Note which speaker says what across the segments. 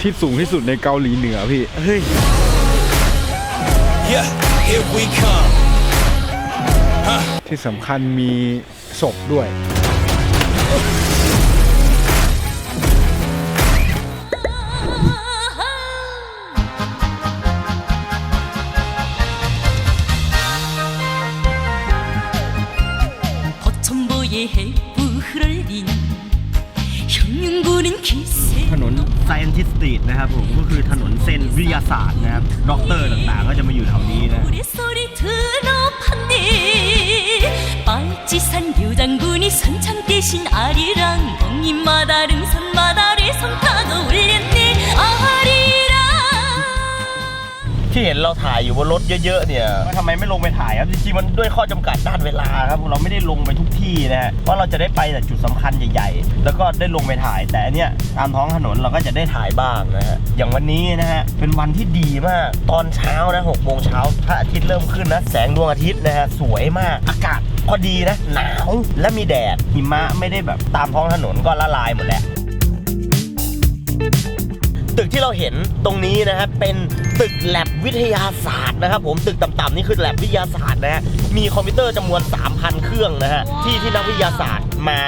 Speaker 1: ที่สูงที่สุดในเกาหลีเหนือพี่เฮ้ย
Speaker 2: Yeah, here we come.
Speaker 1: ที่สำคัญมีศพด้วย
Speaker 3: ถนน Scientist Street นะครับผมก็คือถนนเส้นวิทยาศาสตร์นะครับด็อกเตอร์ต่างๆก็จะมาอยู่แถวนี้นะ
Speaker 4: 빨치산유장군이 선창 대신 아리랑 봉인마다 릉선마다 레선타도 울렸네 아리랑
Speaker 3: ที่เห็นเราถ่ายอยู่บนรถเยอะๆเนี่ยทำไมไม่ลงไปถ่ายครับจริงๆมันด้วยข้อจำกัดด้านเวลาครับเราไม่ได้ลงไปทุกที่นะฮะเพราะเราจะได้ไปแต่จุดสำคัญใหญ่ๆแล้วก็ได้ลงไปถ่ายแต่อันเนี้ยตามท้องถนนเราก็จะได้ถ่ายบ้างนะฮะอย่างวันนี้นะฮะเป็นวันที่ดีมากตอนเช้านะ6 โมงเช้าพระอาทิตย์เริ่มขึ้นนะแสงดวงอาทิตย์นะฮะสวยมากอากาศพอดีนะหนาวและมีแดดหิมะไม่ได้แบบตามท้องถนนก็ละลายหมดแล้วตึกที่เราเห็นตรงนี้นะครับเป็นตึกแลบวิทยาศาสตร์นะครับผมตึกต่ำๆนี่คือแลบวิทยาศาสตร์นะฮะมีคอมพิวเตอร์จำนวน 3,000 เครื่องนะฮะที่นักวิทยาศาสตร์มา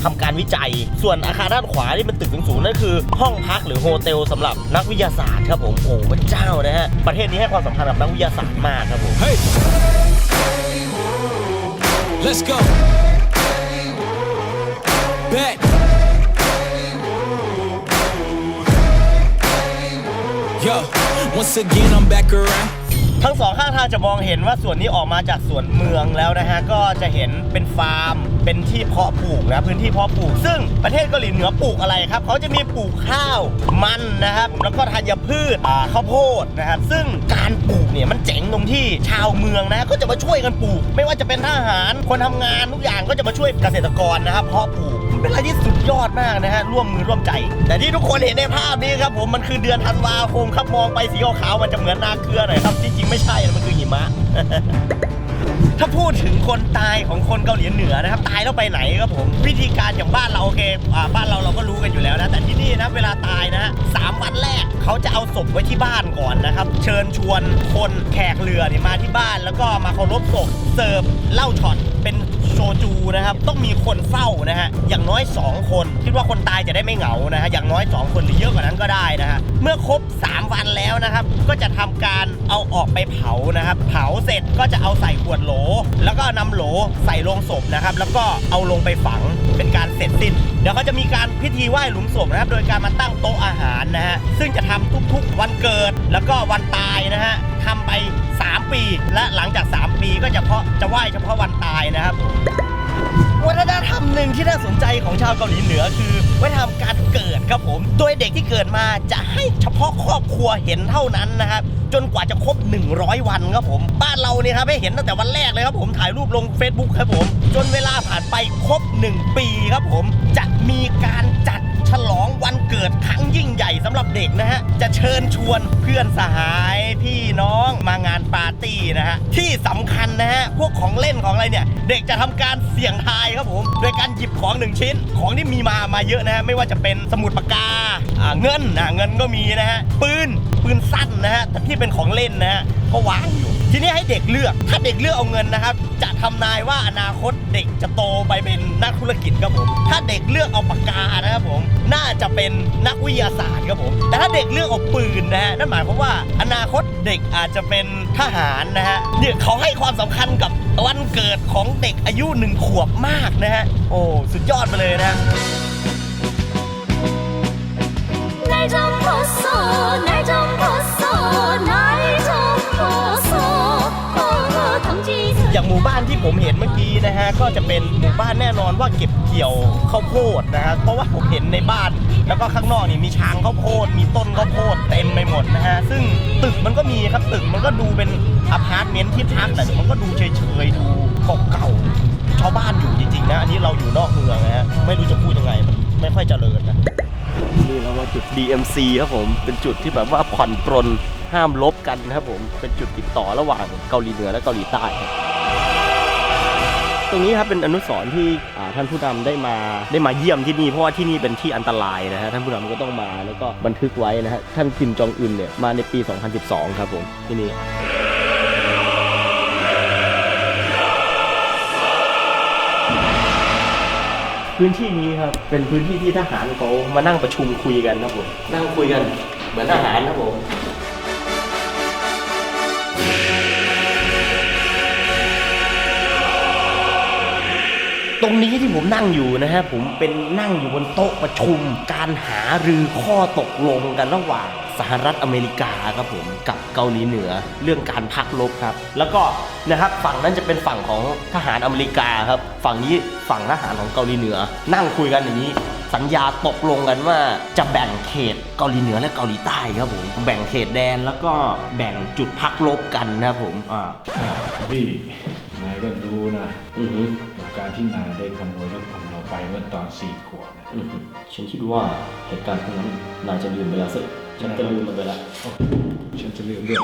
Speaker 3: ทำการวิจัยส่วนอาคารด้านขวาที่เป็นตึกสูงๆนั่นคือห้องพักหรือโฮเทลสำหรับนักวิทยาศาสตร์ครับผมโอ้พระเจ้านะฮะประเทศนี้ให้ความสำคัญกับนักวิทยาศาสตร์มากครับผม
Speaker 2: Hey, let's go. Back. Yo, once again I'm back around.
Speaker 3: ทั้งสองข้างทางจะมองเห็นว่าส่วนนี้ออกมาจากสวนเมืองแล้วนะฮะก็จะเห็นเป็นฟาร์มเป็นที่เพาะปลูกนะพื้นที่เพาะปลูกซึ่งประเทศเกาหลีเหนือปลูกอะไรครับเขาจะมีปลูกข้าวมันนะครับแล้วก็ธัญพืชข้าวโพดนะครับซึ่งการปลูกเนี่ยมันเจ๋งตรงที่ชาวเมืองนะก็จะมาช่วยกันปลูกไม่ว่าจะเป็นทหารคนทำงานทุกอย่างก็จะมาช่วยเกษตรกรนะครับเพาะปลูกเป็นอะไรที่สุดยอดมากนะฮะร่วมมือร่วมใจแต่ที่ทุกคนเห็นในภาพนี้ครับผมมันคือเดือนธันวาคมครับมองไปสีขาวๆมันจะเหมือนนาเกลือหน่อยครับที่จริงไม่ใช่มันคือหิมะ ถ้าพูดถึงคนตายของคนเกาหลีเหนือนะครับตายแล้วไปไหนครับผมวิธีการอย่างบ้านเราโอเคบ้านเราก็รู้กันอยู่แล้วนะแต่ที่นี่นะเวลาตายนะ3 วันแรกเขาจะเอาศพไว้ที่บ้านก่อนนะครับเชิญชวนคนแขกเรือเนี่ยมาที่บ้านแล้วก็มาเคารพศพเสิร์ฟเหล้าช็อตเป็นโชจูนะครับต้องมีคนเฝ้านะฮะอย่างน้อย2 คนคิดว่าคนตายจะได้ไม่เหงานะฮะอย่างน้อย2 คนหรือเยอะกว่านั้นก็ได้นะฮะเมื่อครบ3 วันแล้วนะครับก็จะทำการเอาออกไปเผานะครับเผาเสร็จก็จะเอาใส่ขวดโหลแล้วก็นำโหลใส่ลงศพนะครับแล้วก็เอาลงไปฝังเป็นการเสร็จสิ้นเดี๋ยวเขาจะมีการพิธีไหว้หลุมศพนะครับโดยการมาตั้งโต๊ะอาหารนะฮะซึ่งจะทำทุกๆวันเกิดแล้วก็วันตายนะฮะทำไป3 ปีและหลังจาก3 ปีก็จะไหว้เฉพาะวันตายนะครับวัฒนธรรมหนึ่งที่น่าสนใจของชาวเกาหลีเหนือคือวัฒนธรรมการเกิดครับผมโดยเด็กที่เกิดมาจะให้เฉพาะครอบครัวเห็นเท่านั้นนะครับจนกว่าจะครบ100 วันครับผมบ้านเราเนี่ยครับให้เห็นตั้งแต่วันแรกเลยครับผมถ่ายรูปลง Facebook ครับผมจนเวลาผ่านไปครบ1 ปีครับผมจะมีการจัดฉลองวันเกิดครั้งยิ่งใหญ่สำหรับเด็กนะฮะจะเชิญชวนเพื่อนสหายพี่น้องมางานปาร์ตี้นะฮะที่สำคัญนะฮะพวกของเล่นของอะไรเนี่ยเด็กจะทำการเสี่ยงทายครับผมโดยการหยิบของ1 ชิ้นของที่มีมาเยอะนะฮะไม่ว่าจะเป็นสมุดปากกาเงินก็มีนะฮะปืนสั้นนะฮะที่เป็นของเล่นนะฮะก็วางอยู่ทีนี้ให้เด็กเลือกถ้าเด็กเลือกเอาเงินนะครับจะทำนายว่าอนาคตเด็กจะโตไปเป็นนักธุรกิจครับผมถ้าเด็กเลือกเอาปากกานะครับผมน่าจะเป็นนักวิทยาศาสตร์ครับผมแต่ถ้าเด็กเลือกเอาปืนนะฮะนั่นหมายความว่าอนาคตเด็กอาจจะเป็นทหารนะฮะเนี่ยเขาให้ความสำคัญกับวันเกิดของเด็กอายุ1 ขวบมากนะฮะโอ้สุดยอดไปเลยนะอย่างหมู่บ้านที่ผมเห็นเมื่อกี้นะฮะก็จะเป็นหมู่บ้านแน่นอนว่าเก็บเกี่ยวข้าวโพดนะฮะเพราะว่าผมเห็นในบ้านแล้วก็ข้างนอกนี่มีช้างข้าวโพดมีต้นข้าวโพดเต็มไปหมดนะฮะซึ่งตึกมันก็มีครับตึกมันก็ดูเป็นอพาร์ตเมนต์ที่พักแต่มันก็ดูเฉยๆดูเก่าๆชาวบ้านอยู่จริงๆนะอันนี้เราอยู่นอกเมืองนะฮะไม่รู้จะพูดยังไงมันไม่ค่อยเจริญนะนี่เรามาจุด DMC ครับผมเป็นจุดที่แบบว่าผ่อนปรนห้ามลบกันนะครับผมเป็นจุดติดต่อระหว่างเกาหลีเหนือและเกาหลีใต้ ตรงนี้ครับเป็นอนุสรณ์ที่ท่านผู้นำได้มาเยี่ยมที่นี่เพราะว่าที่นี่เป็นที่อันตรายนะฮะท่านผู้นำก็ต้องมาแล้วก็บันทึกไว้นะฮะท่านคิมจองอึนเนี่ยมาในปี 2012 ครับผมที่นี่พื้นที่นี้ครับเป็นพื้นที่ที่ทหารเขามานั่งประชุมคุยกันนะผมนั่งคุยกันเหมือนทหารนะผมตรงนี้ที่ผมนั่งอยู่นะฮะผมเป็นนั่งอยู่บนโต๊ะประชุมการหารือข้อตกลงกันระหว่างสหรัฐอเมริกาครับผมกับเกาหลีเหนือเรื่องการพักรบครับแล้วก็นะครับฝั่งนั้นจะเป็นฝั่งของทหารอเมริกาครับฝั่งนี้ฝั่งทหารของเกาหลีเหนือนั่งคุยกันอย่างนี้สัญญาตกลงกันว่าจะแบ่งเขตเกาหลีเหนือและเกาหลีใต้ครับผมแบ่งเขตแดนแล้วก็แบ่งจุดพักรบกันนะครับผม
Speaker 5: พี่นายก็รู้นะกับการที่นายได้ขโมยรถของเราไปเมื่อตอน4 ขวบนะ
Speaker 3: ฉันคิดว่าเหตุการณ์ครั้งนั้นนายจะลืมไปแล้วสิฉันจะลืมมันไปแล้ว
Speaker 5: ฉันจะลืมด้วย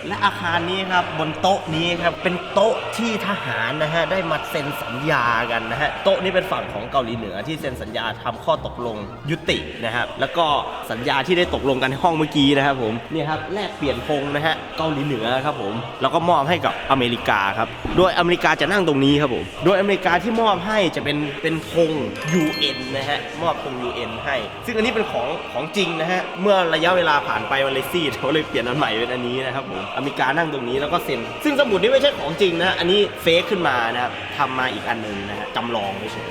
Speaker 3: และอาคารนี้ครับบนโต๊ะนี้ครับเป็นโต๊ะที่ทหารนะฮะได้มาเซ็นสัญญากันนะฮะโต๊ะนี้เป็นฝั่งของเกาหลีเหนือที่เซ็นสัญญาทำข้อตกลงยุตินะครับแล้วก็สัญญาที่ได้ตกลงกันในห้องเมื่อกี้นะครับผมนี่ครับแลกเปลี่ยนธงนะฮะเกาหลีเหนือครับผมแล้วก็มอบให้กับอเมริกาครับโดยอเมริกาจะนั่งตรงนี้ครับผมโดยอเมริกาที่มอบให้จะเป็นธง UN นะฮะมอบธง UN ให้ซึ่งอันนี้เป็นของจริงนะฮะเมื่อระยะเวลาผ่านไปมันเลยซีดเขาเลยเปลี่ยนอันใหม่เป็นอันนี้นะครับผมอเมริกานั่งตรงนี้แล้วก็เซ็นซึ่งสมุดนี้ไม่ใช่ของจริงนะอันนี้เฟกขึ้นมานะครับทำมาอีกอันนึงนะฮะจำลองเฉย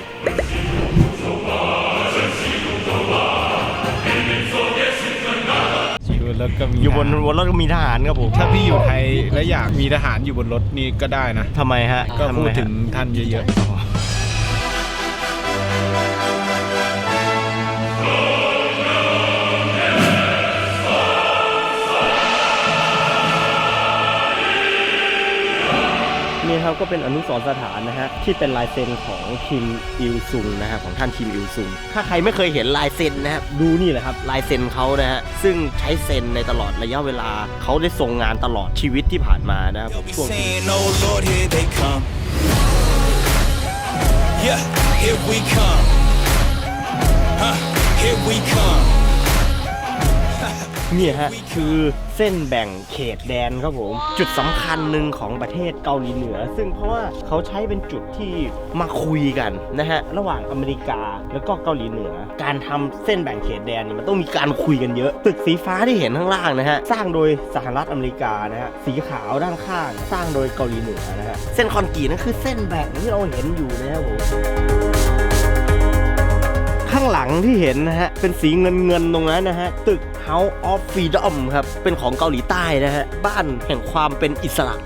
Speaker 1: แล้วก็มี
Speaker 3: อยู่บนรถก็มีทหารครับผม
Speaker 1: ถ้าพี่อยู่ไทยและอยากมีทหารอยู่บนรถนี่ก็ได้นะ
Speaker 3: ทำไมฮะ
Speaker 1: ก็พูดถึงท่านเยอะๆ
Speaker 3: นี่ครับก็เป็นอนุสรณ์สถานนะฮะที่เป็นลายเซ็นของคิมอิลซุงนะครับของท่านคิมอิลซุงถ้าใครไม่เคยเห็นลายเซ็นนะครับดูนี่แหละครับลายเซ็นเขานะฮะซึ่งใช้เซ็นในตลอดระยะเวลาเขาได้ทรงงานตลอดชีวิตที่ผ่านมานะครับช่วงนี่ฮะคือเส้นแบ่งเขตแดนครับผมจุดสำคัญหนึ่งของประเทศเกาหลีเหนือซึ่งเพราะว่าเขาใช้เป็นจุดที่มาคุยกันนะฮะระหว่างอเมริกาแล้วก็เกาหลีเหนือการทำเส้นแบ่งเขตแดนเนี่ยมันต้องมีการคุยกันเยอะตึกสีฟ้าที่เห็นข้างล่างนะฮะสร้างโดยสหรัฐอเมริกานะฮะสีขาวด้านข้างสร้างโดยเกาหลีเหนือนะฮะเส้นคอนกรีตนั่นคือเส้นแบ่งที่เราเห็นอยู่นะครับผมข้างหลังที่เห็นนะฮะเป็นสีเงินตรงนั้นนะฮะตึก House of Freedom ครับเป็นของเกาหลีใต้นะฮะบ้านแห่งความเป็นอิสระ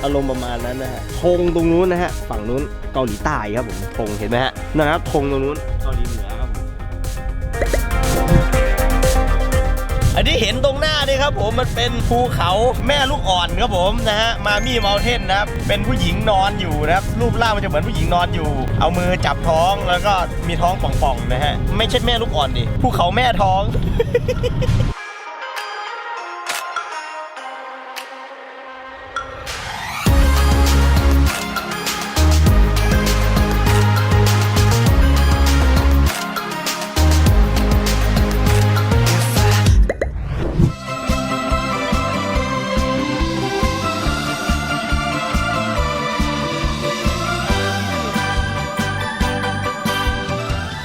Speaker 3: อารมณ์ประมาณนั้นนะฮะธงตรงนู้นนะฮะฝั่งนู้นเกาหลีใต้ครับผมธงเห็นไหมฮะนะครับธงตรงนู้นเกาหลีเหนือครับผมอันนี้เห็นตรงหน้านี่ครับผมมันเป็นภูเขาแม่ลูกอ่อนครับผมนะฮะมามี่เมาเทนนะครับเป็นผู้หญิงนอนอยู่นะครับรูปร่างมันจะเหมือนผู้หญิงนอนอยู่เอามือจับท้องแล้วก็มีท้องป่องๆนะฮะไม่ใช่แม่ลูกอ่อนดิภูเขาแม่ท้อง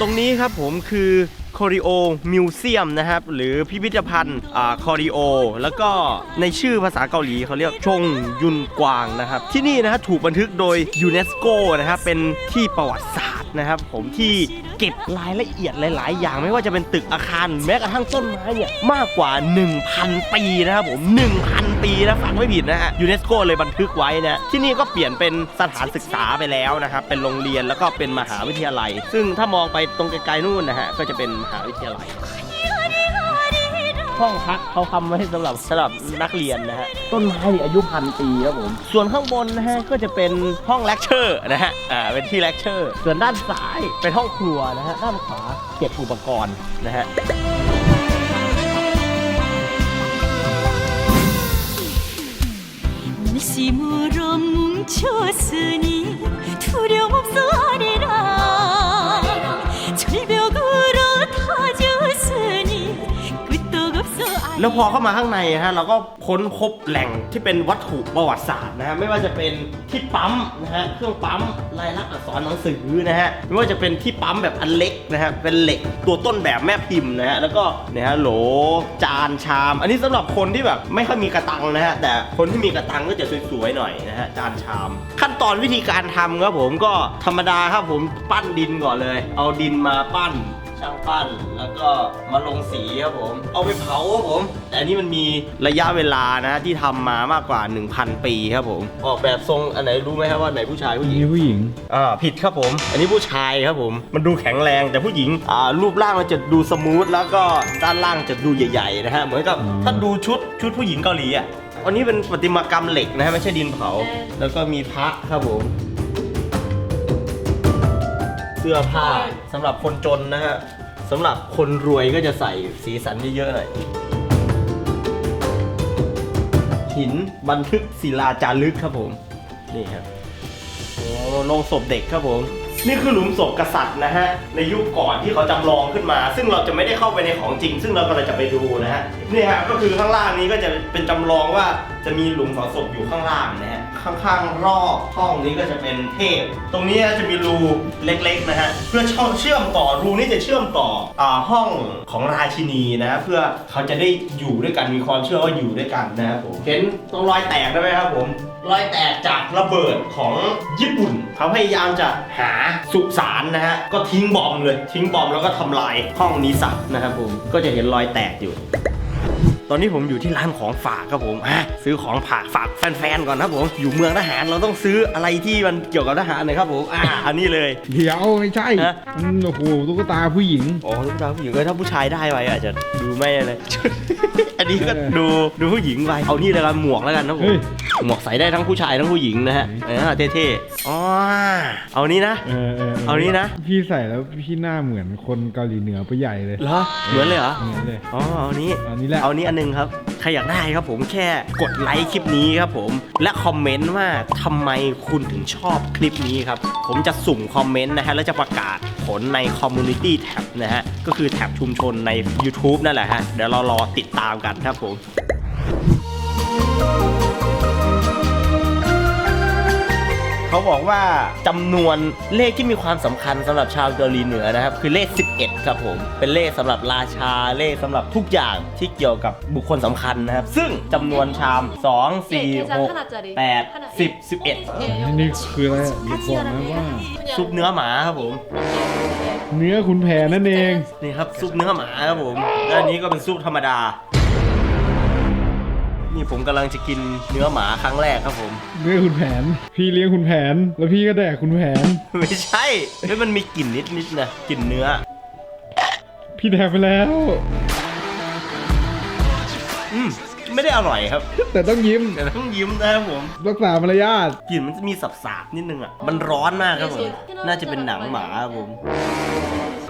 Speaker 3: ตรงนี้ครับผมคือคอริโอมิวเซียมนะครับหรือพิพิธภัณฑ์คอริโอแล้วก็ในชื่อภาษาเกาหลีเขาเรียกชงยุนกวางนะครับที่นี่นะฮะถูกบันทึกโดยยูเนสโกนะครับเป็นที่ประวัติศาสตร์นะครับผมที่เก็บรายละเอียดหลายๆอย่างไม่ว่าจะเป็นตึกอาคารแม้กระทั่งต้นไม้เนี่ยมากกว่า 1,000 ปีนะครับผม 1,000 ปีนะฟังไม่ผิดนะฮะยูเนสโกเลยบันทึกไว้นะที่นี่ก็เปลี่ยนเป็นสถานศึกษาไปแล้วนะครับเป็นโรงเรียนแล้วก็เป็นมหาวิทยาลัยซึ่งถ้ามองไปตรงไกลๆนู่นนะฮะก็จะเป็นมหาวิทยาลัย ห้องพักเขาทำไว้สำหรับนักเรียนนะฮะต้นไม้นี่อายุ1,000 ปีครับผมส่วนข้างบนนะฮะก็จะเป็นห้องเลคเชอร์นะฮะเป็นที่เลคเชอร์ส่วนด้านซ้ายเป็นห้องครัวนะฮะด้านขวาเก็บอุปกรณ์นะฮะ
Speaker 4: 심으로 뭉쳤으니 두려움없어 아리랑 절벽으로 타줬으니 끄떡없어
Speaker 3: แล้วพอเข้ามาข้างในฮะเราก็ค้นพบแหล่งที่เป็นวัตถุประวัติศาสตร์นะฮะไม่ว่าจะเป็นที่ปั๊มนะฮะเครื่องปั๊มลายลักษณ์อักษรหนังสือนะฮะไม่ว่าจะเป็นที่ปั๊มแบบอันเล็กนะฮะเป็นเหล็กตัวต้นแบบแม่พิมพ์นะฮะแล้วก็เนี่ยฮะโหลจานชาม อันนี้สำหรับคนที่แบบไม่ค่อยมีกระตังนะฮะแต่คนที่มีกระตังก็จะสวยๆหน่อยนะฮะจานชาม ขั้นตอนวิธีการทำครับผมก็ธรรมดาครับผมปั้นดินก่อนเลยเอาดินมาปั้นช่างปั้นแล้วก็มาลงสีครับผมเอาไปเผาครับผมแต่อันนี้มันมีระยะเวลานะที่ทำมามากกว่า 1,000 ปีครับผมออกแบบทรงอันไหนรู้ไหมครับว่าไหนผู้ชายผู้หญิง
Speaker 1: นี่ผู้หญิง
Speaker 3: ผิดครับผมอันนี้ผู้ชายครับผมมันดูแข็งแรงแต่ผู้หญิงรูปร่างมันจะดูสมูทแล้วก็ด้านล่างจะดูใหญ่ๆนะฮะเหมือนกับถ้าดูชุดผู้หญิงเกาหลีอ่ะอันนี้เป็นประติมากรรมเหล็กนะฮะไม่ใช่ดินเผาแล้วก็มีพระครับผมเสื้อผ้าสำหรับคนจนนะฮะสำหรับคนรวยก็จะใส่สีสันเยอะๆหน่อยหินบันทึกศิลาจารึกครับผมนี่ครับโอ้โลงศพเด็กครับผมนี่คือหลุมศพกษัตริย์นะฮะในยุคก่อนที่เขาจำลองขึ้นมาซึ่งเราจะไม่ได้เข้าไปในของจริงซึ่งเรากำลังจะไปดูนะฮะนี่ฮะก็คือข้างล่างนี้ก็จะเป็นจำลองว่าจะมีหลุมฝังศพอยู่ข้างล่างนะฮะข้างๆรอบห้องนี้ก็จะเป็นเทพตรงนี้จะมีรูเล็กๆนะฮะเพื่อเชื่อมต่อรูนี้จะเชื่อมต่อห้องของราชินีนะฮะเพื่อเขาจะได้อยู่ด้วยกันมีความเชื่อว่าอยู่ด้วยกันนะครับผมเห็นตรงรอยแตกได้ไหมครับผมรอยแตกจากระเบิดของญี่ปุ่นเขาพยายามจะหาสุสานนะฮะก็ทิ้งบอมเลยทิ้งบอมแล้วก็ทำลายห้องนี้ซะนะครับผมก็จะเห็นรอยแตกอยู่ตอนนี้ผมอยู่ที่ร้านของฝากครับผมซื้อของฝากแฟนๆก่อนครับผมอยู่เมืองทหารเราต้องซื้ออะไรที่มันเกี่ยวกับทหารหน่อยครับผมอันนี้เลย
Speaker 1: เดี๋ยวไม่ใช่โอ้โหตุ๊กตาผู้หญิง
Speaker 3: อ๋อตุ๊กตาผู้หญิงถ้าผู้ชายได้ไปอาจจะดูไม่เลย อันนี้ก็ดูผู้หญิงไปเอานี่เลยกันหมวกแล้วกันนะผมหมวกใส่ได้ทั้งผู้ชายทั้งผู้หญิงนะฮะเท่ๆอ๋อเอานี้นะเอานี้นะ
Speaker 1: พี่ใส่แล้วพี่หน้าเหมือนคนเกาหลีเหนือไปใหญ่เลย
Speaker 3: เหรอเหมือนเลยเหรอ
Speaker 1: เหมือนเลย
Speaker 3: อ๋อเอานี้
Speaker 1: แหละ
Speaker 3: เอานี้อันนึงครับใครอยากได้ครับผมแค่กดไลค์คลิปนี้ครับผมและคอมเมนต์ว่าทำไมคุณถึงชอบคลิปนี้ครับผมจะสุ่มคอมเมนต์นะฮะแล้วจะประกาศผลใน Community Tab นะฮะก็คือแท็บชุมชนใน YouTube นั่นแหละฮะเดี๋ยวเรารอติดตามกันครับผมเขาบอกว่าจำนวนเลขที่มีความสำคัญสำหรับชาวเกาหลีเหนือนะครับคือเลข11ครับผมเป็นเลขสำหรับราชาเลขสำหรับทุกอย่างที่เกี่ยวกับบุคคลสำคัญนะครับซึ่งจำนวนชาม2 4 6 8 10 11
Speaker 1: นี่คืออะไรอย่าบอกนะว่า
Speaker 3: ซุปเนื้อหมาครับผม
Speaker 1: เนื้อขุนแผนนั่นเอง
Speaker 3: นี่ครับซุปเนื้อหมาครับผมและอันนี้ก็เป็นซุปธรรมดานี่ผมกำลังจะกินเนื้อหมาครั้งแรกครับผม
Speaker 1: เนื้อขุนแผนพี่เลี้ยงขุนแผนแล้วพี่ก็แดกขุนแผน
Speaker 3: ไม่ใช่มันมีกลิ่นนิดนะกลิ่นเนื้อ
Speaker 1: พี่แดกไปแล้ว
Speaker 3: ไม่ได้อร่อยครับ
Speaker 1: แต่ต้องยิ้ม
Speaker 3: นะครับผม
Speaker 1: รักษามารยาท
Speaker 3: กลิ่นมันจะมีสาบๆนิดนึงอ่ะมันร้อนมากครับผมน่าจะเป็นหนังหมาครับผม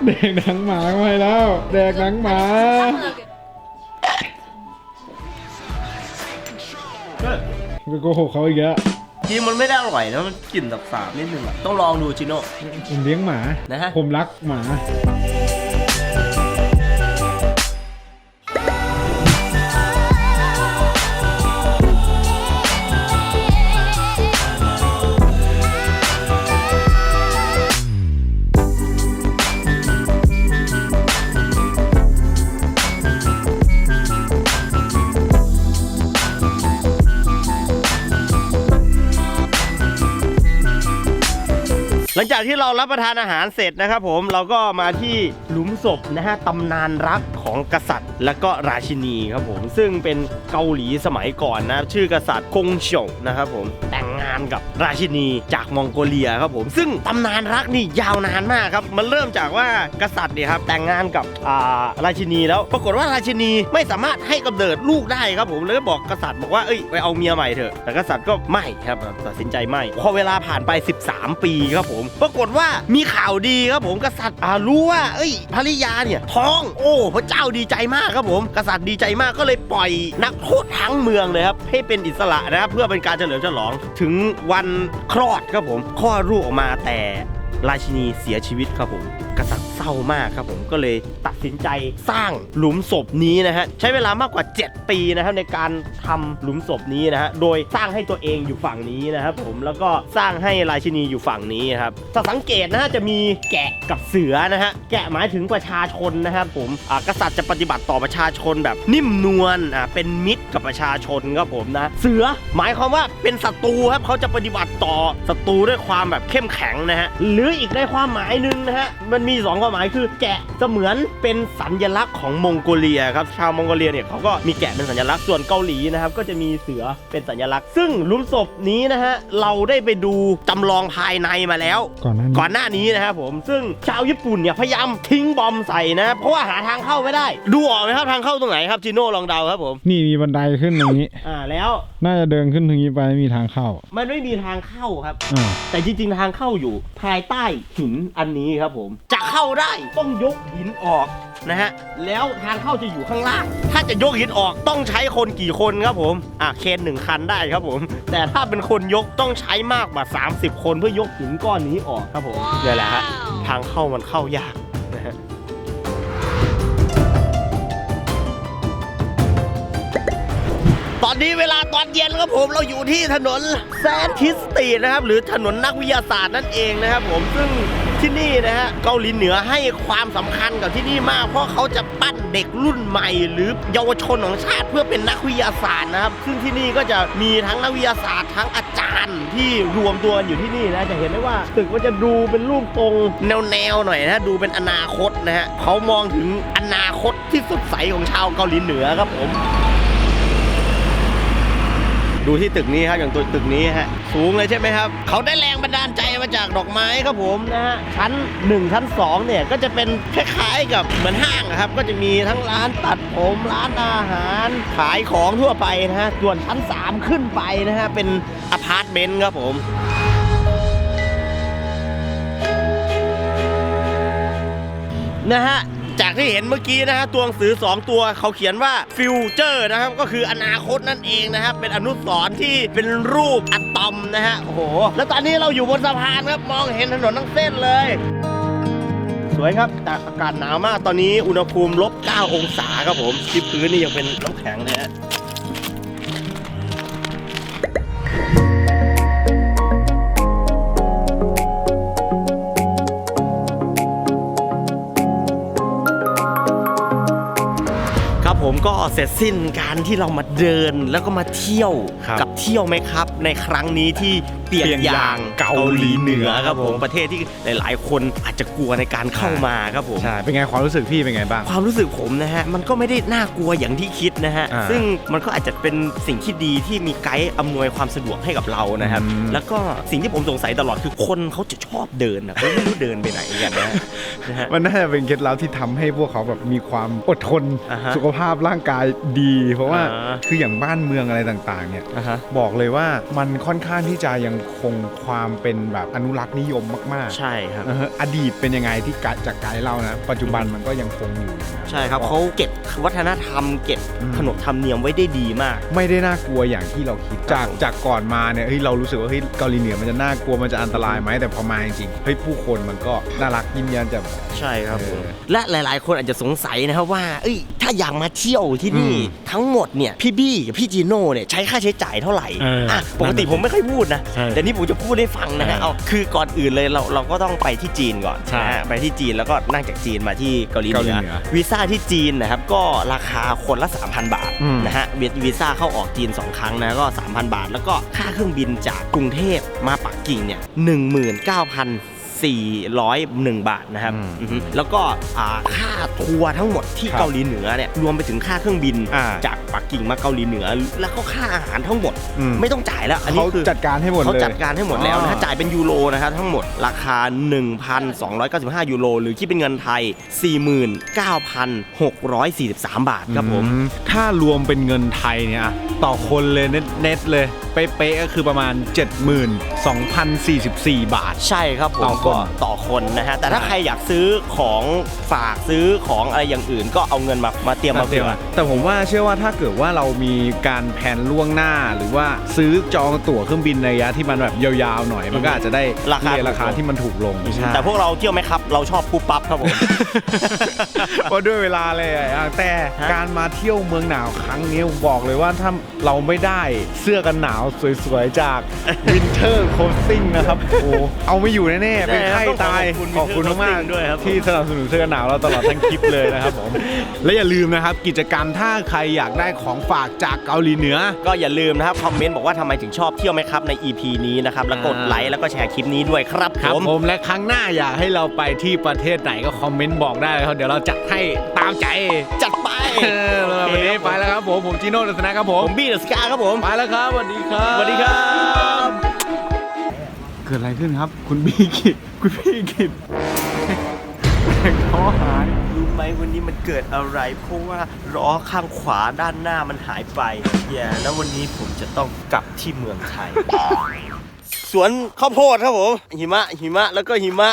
Speaker 1: แดกหนังหมาไปแล้วแดกหนังหมาก็โกหกเขาอีกแล้ว
Speaker 3: จริงมันไม่ได้อร่อยนะมันกลิ่นสาบๆนิดนึงอ่ะต้องลองดูชิโน่
Speaker 1: ผมเลี้ยงหมา
Speaker 3: นะฮะ
Speaker 1: ผมรักหมา
Speaker 3: หลังจากที่เรารับประทานอาหารเสร็จนะครับผมเราก็มาที่หลุมศพนะฮะตำนานรักของกษัตริย์และก็ราชินีครับผมซึ่งเป็นเกาหลีสมัยก่อนนะชื่อกษัตริย์กงโฉวนะครับผมแต่งง งานกับราชินีจากมองโกเลียครับผมซึ่งตำนานรักนี่ยาวนานมากครับมันเริ่มจากว่ากษัตริย์เนี่ยครับแต่งงานกับราชินีแล้วปรากฏว่าราชินีไม่สามารถให้กำเนิดลูกได้ครับผมเลยบอกกษัตริย์บอกว่าเอ้ยไปเอาเมียใหม่เถอะแต่กษัตริย์ก็ไม่ครับตัดสินใจไม่พอเวลาผ่านไป13 ปีครับผมปรากฏว่ามีข่าวดีครับผมกษัตริย์รู้ว่าเอ้ยภริยาเนี่ยท้องโอ้พระเจ้าดีใจมากครับผมกษัตริย์ดีใจมากก็เลยปล่อยนักโทษทั้งเมืองเลยครับให้เป็นอิสระนะครับเพื่อเป็นการเฉลิมฉลองถึงวันคลอดครับผมคลอดลูกออกมาแต่ราชินีเสียชีวิตครับผมกษัตริย์เศร้ามากครับผมก็เลยตัดสินใจสร้างหลุมศพนี้นะฮะใช้เวลามากกว่า7 ปีนะครับในการทำหลุมศพนี้นะฮะโดยสร้างให้ตัวเองอยู่ฝั่งนี้นะครับผมแล้วก็สร้างให้ราชินีอยู่ฝั่งนี้ครับถ้าสังเกตนะฮะจะมีแกะกับเสือนะฮะแกะหมายถึงประชาชนนะครับผมกษัตริย์จะปฏิบัติต่อประชาชนแบบนิ่มนวลเป็นมิตรกับประชาชนครับผมนะเสือหมายความว่าเป็นศัตรูครับเขาจะปฏิบัติต่อศัตรูด้วยความแบบเข้มแข็งนะฮะหรืออีกในความหมายหนึ่งนะฮะมันมี2ความหมายคือแกะเสมือนเป็นสัญลักษณ์ของมองโกเลียครับชาวมองโกเลียเนี่ยเขาก็มีแกะเป็นสัญลักษณ์ส่วนเกาหลีนะครับก็จะมีเสือเป็นสัญลักษณ์ซึ่งหลุมศพนี้นะฮะเราได้ไปดูจำลองภายในมาแล้วก่อนหน้านี้นะครับผมซึ่งชาวญี่ปุ่นเนี่ยพยายามทิ้งบอมใส่นะเพราะว่าหาทางเข้าไม่ได้ดูออกไหมครับทางเข้าตรงไหนครับจิโน่ลองเดาครับผม
Speaker 6: นี่มีบันไดขึ้นตรงนี้
Speaker 3: แล้ว
Speaker 6: น่าจะเดินขึ้นตรงนี้ไปมีทางเข้า
Speaker 3: มันไม่มีทางเข้าครับแต่จริงๆทางเข้าอยู่ภายใต้หินอันนี้ครับผมจะเข้าได้ต้องยกหินออกนะฮะแล้วทางเข้าจะอยู่ข้างล่างถ้าจะยกหินออกต้องใช้คนกี่คนครับผมเคน1 คันได้ครับผมแต่ถ้าเป็นคนยกต้องใช้มากกว่า30 คนเพื่อยกหินก้อนนี้ออกครับผมนี่แหละฮะทางเข้ามันเข้ายากนะฮะตอนนี้เวลาตอนเย็นครับผมเราอยู่ที่ถนนแซนทิสตีนะครับหรือถนนนักวิทยาศาสตร์นั่นเองนะครับผมซึ่งที่นี่นะฮะเกาหลีเหนือให้ความสำคัญกับที่นี่มากเพราะเขาจะปั้นเด็กรุ่นใหม่หรือเยาวชนของชาติเพื่อเป็นนักวิทยาศาสตร์นะครับซึ่งที่นี่ก็จะมีทั้งนักวิทยาศาสตร์ทั้งอาจารย์ที่รวมตัวอยู่ที่นี่นะจะเห็นได้ว่าตึกมันจะดูเป็นรูปทรงแนวหน่อยนะดูเป็นอนาคตนะฮะเขามองถึงอนาคตที่สดใสของชาวเกาหลีเหนือครับผมดูที่ตึกนี้ครับอย่างตัวตึกนี้ฮะสูงเลยใช่ไหมครับเขาได้แรงบันดาลใจมาจากดอกไม้ครับผมนะฮะชั้น1ชั้น2เนี่ยก็จะเป็นคล้ายๆกับเหมือนห้างครับก็จะมีทั้งร้านตัดผมร้านอาหารขายของทั่วไปนะฮะส่วนชั้น3ขึ้นไปนะฮะเป็นอพาร์ตเมนต์ครับผมนะฮะจากที่เห็นเมื่อกี้นะฮะตัวหนังสือ2 ตัวเขาเขียนว่าฟิวเจอร์นะครับก็คืออนาคตนั่นเองนะครับเป็นอนุสรณ์ที่เป็นรูปอะตอมนะฮะโอ้โหแล้วตอนนี้เราอยู่บนสะพานครับมองเห็นถนนทั้งเส้นเลยสวยครับแต่อากาศหนาวมากตอนนี้อุณหภูมิ-9 องศาครับผมที่พื้นนี่ยังเป็นน้ำแข็งเลยฮะผมก็เสร็จสิ้นการที่เรามาเดินแล้วก็มาเที่ยวกับเที่ยวไหมครับในครั้งนี้ที่เปียกยางเกาหลีเหนือครับผมประเทศที่หลายๆคนอาจจะกลัวในการเข้ามาครับผม
Speaker 1: ใช่เป็นไงความรู้สึกพี่เป็นไงบ้าง
Speaker 3: ความรู้สึกผมนะฮะมันก็ไม่ได้น่ากลัวอย่างที่คิดนะฮะซึ่งมันก็อาจจะเป็นสิ่งที่ดีที่มีไกด์อำนวยความสะดวกให้กับเรานะครับแล้วก็สิ่งที่ผมสงสัยตลอดคือคนเขาจะชอบเดินนะไม่รู้เดินไปไหนกันนะฮะ
Speaker 1: มันน่าจะเป็นเคล็ดลับที่ทำให้พวกเขาแบบมีความอดทนสุขภาพร่างกายดีเพราะว่าคืออย่างบ้านเมืองอะไรต่างๆเนี่ยบอกเลยว่ามันค่อนข้างที่จะยังคงความเป็นแบบอนุรักษ์นิยมมากๆ
Speaker 3: ใช่ครับ
Speaker 1: อดีตเป็นยังไงที่จากไกด์เล่านะปัจจุบันมันก็ยังคงอยู่
Speaker 3: ใช่ครับเขาเก็บวัฒนธรรมเก็บขนบธรรมเนียมไว้ได้ดีมาก
Speaker 1: ไม่ได้น่ากลัวอย่างที่เราคิดจากก่อนมาเนี่ยเรารู้สึกว่าเกาหลีเหนือมันจะน่ากลัวมันจะอันตรายไหมแต่พอมาจริงๆผู้คนมันก็น่ารักยิ้มแย้มแจ่มใส
Speaker 3: ใช่ครับและหลายๆคนอาจจะสงสัยนะครับว่าถ้าอยากมาเที่ยวที่นี่ทั้งหมดเนี่ยพี่บี้กับพี่จีโน่เนี่ยใช้ค่าใช้จ่ายเท่าไหร่ปกติผมไม่ค่อยพูดนะแต่นี่ผมจะพูดให้ฟังนะฮะคือก่อนอื่นเลยเราก็ต้องไปที่จีนก่อนไปที่จีนแล้วก็นั่งจากจีนมาที่เกาหลีเหนือวีซ่าที่จีนนะครับก็ราคาคนละ 3,000 บาทนะฮะวีซ่าเข้าออกจีน2 ครั้งนะก็ 3,000 บาทแล้วก็ค่าเครื่องบินจากกรุงเทพมาปักกิ่งเนี่ย 19,400 401 บาทนะครับแล้วก็ค่าทัวร์ทั้งหมดที่เกาหลีเหนือเนี่ยรวมไปถึงค่าเครื่องบินจากปักกิ่งมาเกาหลีเหนือแล้วก็ค่าอาหารทั้งหมดไม่ต้องจ่ายแล้วอันนี้คือ
Speaker 1: จัดการให้หมดเลย
Speaker 3: เขาจัดการให้หมดแล้วนะจ่ายเป็นยูโรนะครับทั้งหมดราคา 1,295 ยูโรหรือคิดเป็นเงินไทย 49,643 บาทครับผม
Speaker 1: ถ้ารวมเป็นเงินไทยเนี่ยต่อคนเลยเน็ตเลยเป๊ะๆก็คือประมาณ 72,044 บาท
Speaker 3: ใช่ครับผมต่อคนนะฮะแต่ถ้าใครอยากซื้อของฝากซื้อของอะไรอย่างอื่นก็เอาเงินมาเตรียมมาเผื่อ
Speaker 1: แต่ผมว่าเชื่อว่าถ้าเกิดว่าเรามีการแผนล่วงหน้าหรือว่าซื้อจองตั๋วเครื่องบินในระยะที่มันแบบยาวๆหน่อยมันก็อาจจะได้ราคาที่มันถูกลง
Speaker 3: แต่พวกเราเที่ยวไหมครับเราชอบปุ๊บปั๊บครับผม
Speaker 1: เพราะด้วยเวลาเลยแต่การมาเที่ยวเมืองหนาวครั้งนี้บอกเลยว่าถ้าเราไม่ได้เสื้อกันหนาวสวยๆจาก Winter Clothing นะครับโอ้เอาไม่อยู่แน่ๆเป็นไข้ตายขอบคุณมากๆด้วยครับที่สนับสนุนเสื้อกันหนาวเราตลอดทั้งคลิปเลยนะครับผมและอย่าลืมนะครับกิจกรรมถ้าใครอยากได้ของฝากจากเกาหลีเหนือ
Speaker 3: ก็อย่าลืมนะครับคอมเมนต์บอกว่าทำไมถึงชอบเที่ยวไหมครับใน EP นี้นะครับแล้วกดไลค์แล้วก็แชร์คลิปนี้ด้วยครับ
Speaker 1: ผมและครั้งหน้าอยากให้เราไปที่ประเทศไหนก็คอมเมนต์บอกได้เลยครับเดี๋ยวเราจัดให้ตามใจ
Speaker 3: จัดไป
Speaker 1: วันนี้ไปแล้วครับผมจิโน่ดัสนะครับผม
Speaker 3: บี้เดอะสกาครับผม
Speaker 1: ไปแล้วครับสวัสดีครับ
Speaker 3: สวัสดีครับ
Speaker 1: เกิดอะไรขึ้นครับคุณบี้กิจเขาหาย
Speaker 3: รู้ไหมวันนี้มันเกิดอะไรเพราะว่าล้อข้างขวาด้านหน้ามันหายไปแล้ววันนี้ผมจะต้องกลับที่เมืองไทยสวนข้าวโพดครับผมหิมะแล้วก็หิมะ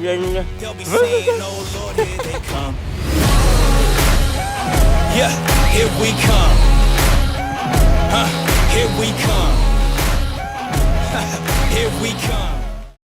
Speaker 3: เย็นเลย
Speaker 2: Yeah, here we come. Here we come. Here we come.